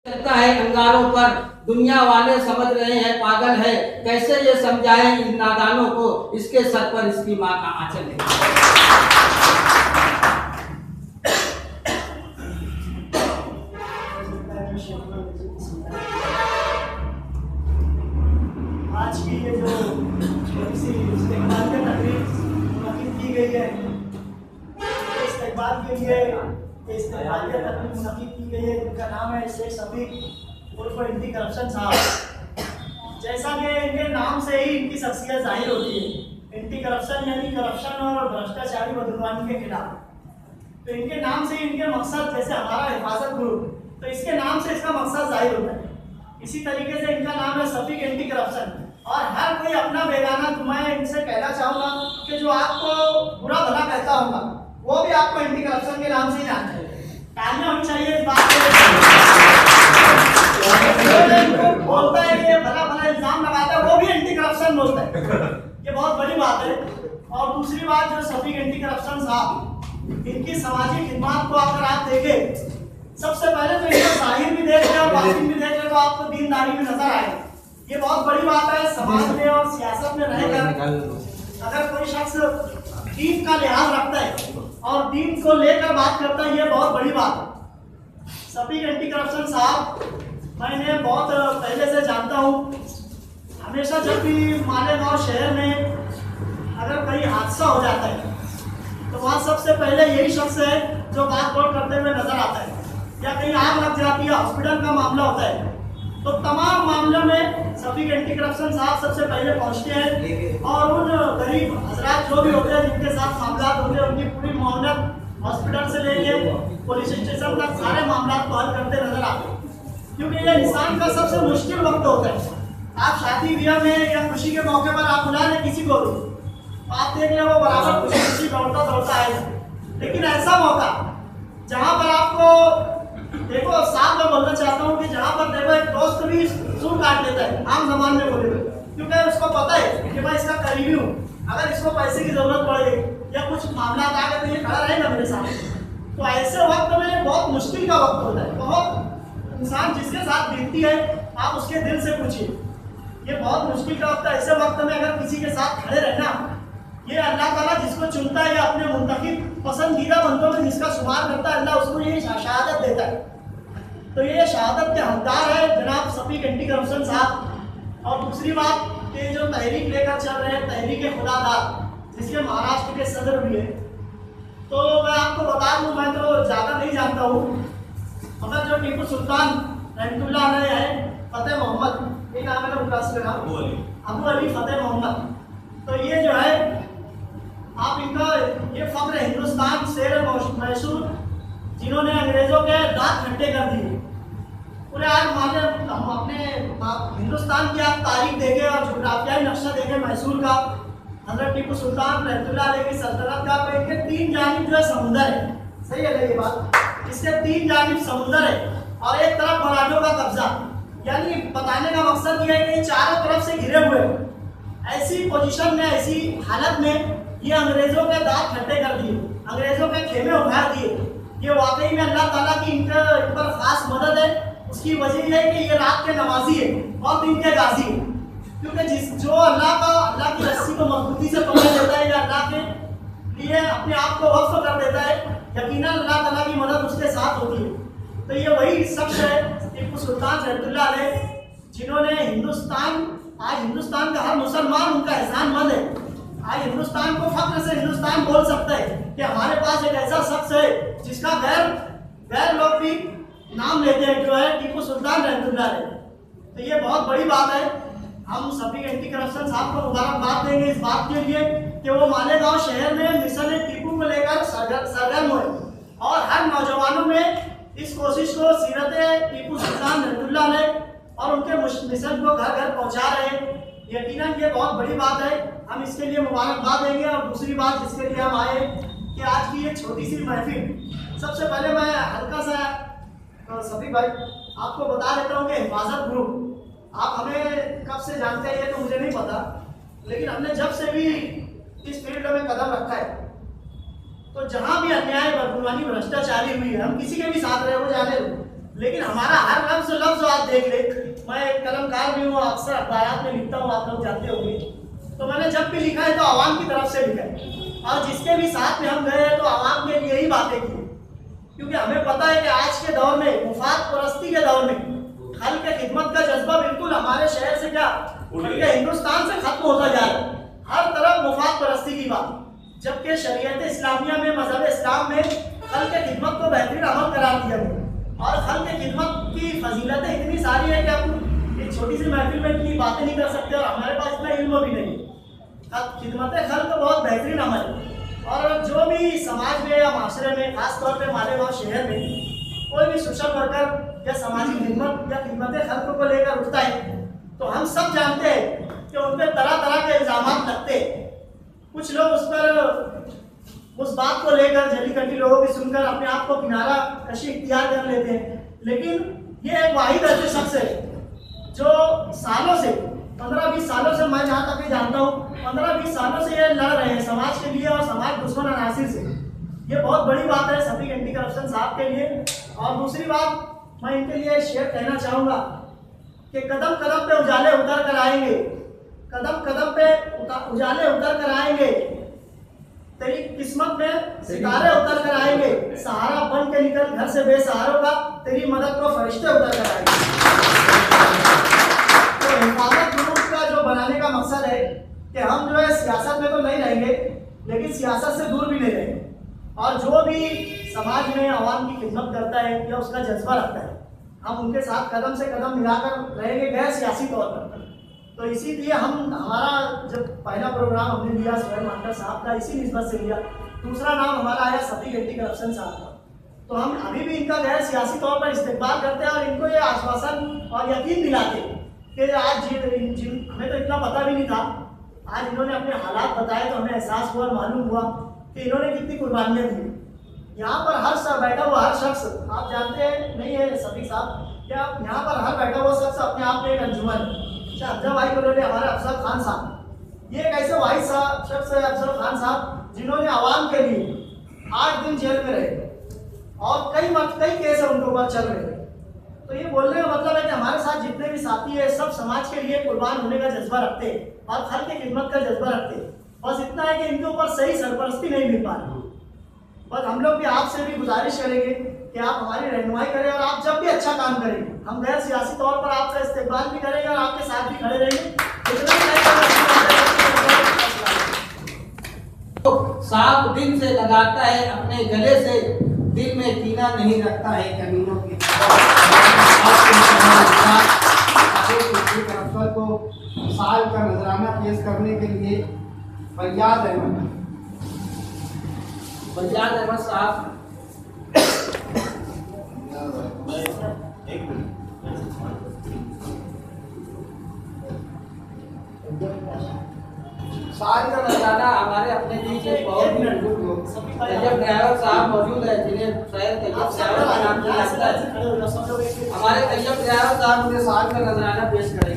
चलता है अंगारों पर, दुनिया वाले समझ रहे हैं पागल है, कैसे ये समझाएं इन नादानों को, इसके सर पर इसकी माँ का आंचल है। आज की ये जो छोटी सी इस्तेमाल की तकरीब मुनक़िद की गई है, इस्तेमाल के लिए इस्तेमाल की तकरीब मुनक़िद की गई है, जिनका नाम है शेख शफीक उर्फ एंटी करप्शन साहब। जैसा कि इनके नाम से ही इनकी शख्सियत जाहिर होती है, एंटी करप्शन यानी करप्शन और भ्रष्टाचारी बदलवानी के खिलाफ। तो इनके नाम से इनके मकसद, जैसे हमारा हिफाजत ग्रुप, तो इसके नाम से इसका मकसद जाहिर होता है। इसी तरीके से इनका नाम है शफीक एंटी करप्शन। और हर कोई अपना बेगाना, तो मैं इनसे कहना चाहूँगा कि जो आपको बुरा भला कहता होगा वो भी आपको एंटी करप्शन के नाम से ही जानता है। तालियां होनी चाहिए इस बात को। बोलता है कि भला भला इल्जाम लगाता है, वो भी एंटी करप्शन बोलता है। ये बहुत बड़ी बात है। और दूसरी बात, जो शफीक एंटी करप्शन साहब, इनकी सामाजिक खिदमत को अगर आप देखें, सबसे पहले तो इनका जाहिर भी देख रहे और बातिन भी देख रहे तो आपको दीनदारी भी नजर आएगा। ये बहुत बड़ी बात है। समाज में और सियासत में रहकर अगर कोई शख्स दीन का लिहाज रखता है और दीन को लेकर बात करता है, ये बहुत बड़ी बात है। शफीक एंटी करप्शन साहब, मैं इन्हें बहुत पहले से जानता हूँ। हमेशा जब भी मालेगांव शहर में अगर कहीं हादसा हो जाता है तो वहाँ सबसे पहले यही शख्स है जो बात बोल करते हुए नजर आता है। या कहीं आग लग जाती है, हॉस्पिटल का मामला होता है, तो तमाम मामलों में शफीक एंटी करप्शन साहब सबसे पहले पहुंचते हैं और उन गरीब हजरात जो भी होते हैं जिनके साथ मामला होते हैं, उनकी पूरी मोहल्लत हॉस्पिटल से लेके पुलिस स्टेशन तक सारे मामला को हल करते नजर आते हैं। क्योंकि ये इंसान का सबसे मुश्किल वक्त होता है। आप शादी ब्याह में या खुशी के मौके पर आप बुला लें किसी को भी, आप देख लें वो बराबर खुशी खुशी दौड़ता दौड़ता आएगा। लेकिन ऐसा मौका जहाँ पर आपको देखो, साफ मैं बोलना चाहता हूँ कि जहाँ पर देखो एक दोस्त भी सूर काट लेता है आम जबान में बोले हुए, क्योंकि उसको पता है कि मैं इसका करीबी हूँ, अगर इसको पैसे की जरूरत पड़ेगी या कुछ मामला आ गया तो ये खड़ा रहेगा मेरे सामने। तो ऐसे वक्त में बहुत मुश्किल का वक्त होता है। बहुत इंसान जिसके साथ बीतती है आप उसके दिल से पूछिए, ये बहुत मुश्किल का वक्त है। ऐसे वक्त में अगर किसी के साथ खड़े रहना, ये अल्लाह ताला जिसको चुनता है या अपने मुंतखब पसंदीदा बंदों में जिसका शुमार करता है, अल्लाह उसको ये शहादत देता है। तो ये शहादत के हकदार है जनाब शफीक एंटी करप्शन साहब। और दूसरी बात कि जो तहरीक लेकर चल रहे हैं, तहरीक खुदादार, जिसके महाराष्ट्र के सदर भी है, तो मैं आपको बता दूं, मैं तो ज़्यादा नहीं जानता हूँ, मगर जो टीपू सुल्तान रहमतुल्लाह अलैह है, फतेह मोहम्मद, ये नाम है ना मुतासिर नाम, अबू अली फतेह मोहम्मद, तो ये जो है आप इनका ये फख्र हिंदुस्तान शेर मैसूर, जिन्होंने अंग्रेजों के दांत खट्टे कर दिए। पूरे आज माने हम अपने हिंदुस्तान की आप तारीख देखें और जोग्राफियाई नक्शा देखें मैसूर का, हजरत टीपू सुल्तान रहमतुल्लाह अलैह की सल्तनत का, तो इनके तीन जानिब जो है समुंदर है। सही है ना ये बात? इसके तीन जानिब समुंदर है और एक तरफ मराठों का कब्जा। यानी बताने का मकसद ये है कि चारों तरफ से घिरे हुए, ऐसी पोजीशन में, ऐसी हालत में ये अंग्रेजों के दांत खट्टे कर दिए, अंग्रेजों के खेमे उखाड़ दिए। ये वाकई में अल्लाह ताला की इन पर खास मदद है। उसकी वजह है कि ये रात के नमाजी है और दिन के गाजी है। क्योंकि जो अल्लाह की रस्सी को मजबूती से पकड़ लेता है या अल्लाह के लिए अपने आप को वक्फ कर देता है, यकीनन अल्लाह ताला की मदद उसके साथ होती है। तो ये वही शख्स है टीपू सुल्तान रहमतुल्लाह अलैह, जिन्होंने आज हिंदुस्तान का हर मुसलमान उनका एहसानमंद है। आज हिंदुस्तान को फख्र से हिंदुस्तान बोल सकता है कि हमारे पास एक ऐसा शख्स है जिसका गैर लोग भी नाम लेते हैं, जो है टीपू सुल्तान रहमतुल्लाह अलैह। तो ये बहुत बड़ी बात है। हम शफीक एंटी करप्शन साहब को मुबारकबाद देंगे इस बात के लिए कि वो मालेगांव शहर में मिशन टीपू को लेकर सरगर्म हुए और हर नौजवानों में इस कोशिश को सीरत टीपू सुल्तान रहमतुल्लाह अलैह और उनके मिशन को घर घर पहुँचा रहे हैं। यकीनन ये बहुत बड़ी बात है, हम इसके लिए मुबारकबाद देंगे। और दूसरी बात जिसके लिए हम आए कि आज की ये छोटी सी महफिल, सबसे पहले मैं हल्का सा शफीक भाई आपको बता देता हूँ कि हिफाजत ग्रुप, आप हमें कब से जानते हैं ये तो मुझे नहीं पता, लेकिन हमने जब से भी इस फील्ड में कदम रखा है तो जहाँ भी अन्याय, बदगुमानी, भ्रष्टाचारी हुई है, हम किसी के भी साथ रहे वो जाने दो, लेकिन हमारा हर लफ्ज लफ्ज आप देख ले, मैं एक कलमकार भी हूँ, अक्सर अखबारात में लिखता हूँ, आप लोग जानते होंगे। तो मैंने जब भी लिखा है तो आवाम की तरफ से लिखा है, और जिसके भी साथ में हम गए हैं तो आवाम के लिए ही बातें की, क्योंकि हमें पता है कि आज के दौर में, मुफाद परस्ती के दौर में, खल के खिदमत का जज्बा बिल्कुल हमारे शहर से क्या बल्कि हिंदुस्तान से खत्म होता जा रहा है। हर तरफ मुफाद परस्ती की बात, जबकि शरीयत इस्लामिया में, मजहब इस्लाम में खल के खिदमत को बेहतरीन अमल करार दिया गया, और खल के खिदमत की फजीलतें इतनी सारी है कि हम एक छोटी सी महफिल में इतनी बातें नहीं कर सकते, और हमारे पास इतना इल्म भी नहीं। खिदमत खल तो बहुत बेहतरीन अमल है, और जो भी समाज में या माशरे में, खास तौर पे मालेगांव शहर में कोई भी सोशल वर्कर या सामाजिक खिदमत या खिदमत खल्क को लेकर उठता है, तो हम सब जानते हैं कि उन पर तरह तरह के इल्जाम लगते हैं। कुछ लोग उस पर उस बात को लेकर जलीकटी लोगों की सुनकर अपने आप को किनारा कशी इख्तियार कर लेते हैं, लेकिन ये एक वाहिद ऐसे शख्स है जो सालों से, 15-20 सालों से, मैं जहाँ तक भी जानता हूँ 15-20 सालों से ये लड़ रहे हैं समाज के लिए और समाज दुश्मन अनासिर से। ये बहुत बड़ी बात है शफीक एंटी करप्शन साहब के लिए। और दूसरी बात मैं इनके लिए शेयर कहना चाहूँगा कि कदम कदम पे उजाले उतर कर आएंगे, कदम कदम पे उजाले उतर कर आएंगे, तेरी किस्मत में सितारे उतर कर आएंगे, सहारा बन के निकल घर से बेसहारों का, तेरी मदद को फरिश्ते उतर कर आएंगे। तो हिफाजत जुनून का जो बनाने का मकसद है कि हम जो है सियासत में तो नहीं रहेंगे, लेकिन सियासत से दूर भी नहीं रहेंगे, और जो भी समाज में आवाम की खिदमत करता है या उसका जज्बा रखता है, हम उनके साथ कदम से कदम मिलाकर रहेंगे गैर सियासी तौर पर। तो इसीलिए हमारा जब पहला प्रोग्राम हमने लिया सोहेल मांटर साहब का, इसी निस्बत से लिया। दूसरा नाम हमारा आया शफीक एंटी करप्शन साहब का। तो हम अभी भी इनका गैर सियासी तौर पर इस्तेमाल करते हैं, और इनको ये आश्वासन और यकीन दिलाते कि आज हमें तो इतना पता भी नहीं था, आज इन्होंने अपने हालात बताए तो हमें एहसास हुआ, मालूम हुआ कि इन्होंने कितनी कुर्बानियाँ दी। यहाँ पर हर बैठा हुआ हर शख्स, आप जानते हैं नहीं है शफीक साहब, क्या यहाँ पर हर बैठा हुआ शख्स अपने आप में एक अंजुमन है। अफजल भाई को ले ले, हमारे अफजल खान साहब, ये एक ऐसे वाहिद शख्स है अफजल खान साहब जिन्होंने आवाम के लिए 8 दिन जेल में रहे, और कई केस है उनको ऊपर चल रहे। तो ये बोलने का मतलब है कि हमारे साथ जितने भी साथी है सब समाज के लिए कुर्बान होने का जज्बा रखते हैं और खल की खिदमत का जज्बा रखते हैं। बस इतना है कि इनके ऊपर सही सरपरस्ती नहीं मिल पा रही। बस हम लोग भी आपसे भी गुजारिश करेंगे कि आप हमारी रहनुमाई करें, और आप जब भी अच्छा काम करेंगे हम गैर सियासी तौर पर आपका इस्तेमाल भी करेंगे और आपके साथ भी खड़े रहेंगे। तो साफ दिल से लगाता है अपने गले से, दिल में कीना नहीं रखता है कमीनों की। को साल का नजराना पेश करने के लिए फरियाद अहमद साहब। साल का नजराना हमारे अपने बीच एक बहुत ही बुजुर्ग लोग तैयब ड्राइवर साहब मौजूद है, जिन्हें शायद तैयब ड्राइवर का नाम दिया जाता है। हमारे तैयब ड्राइवर साहब मुझे साल का नजराना पेश करेंगे।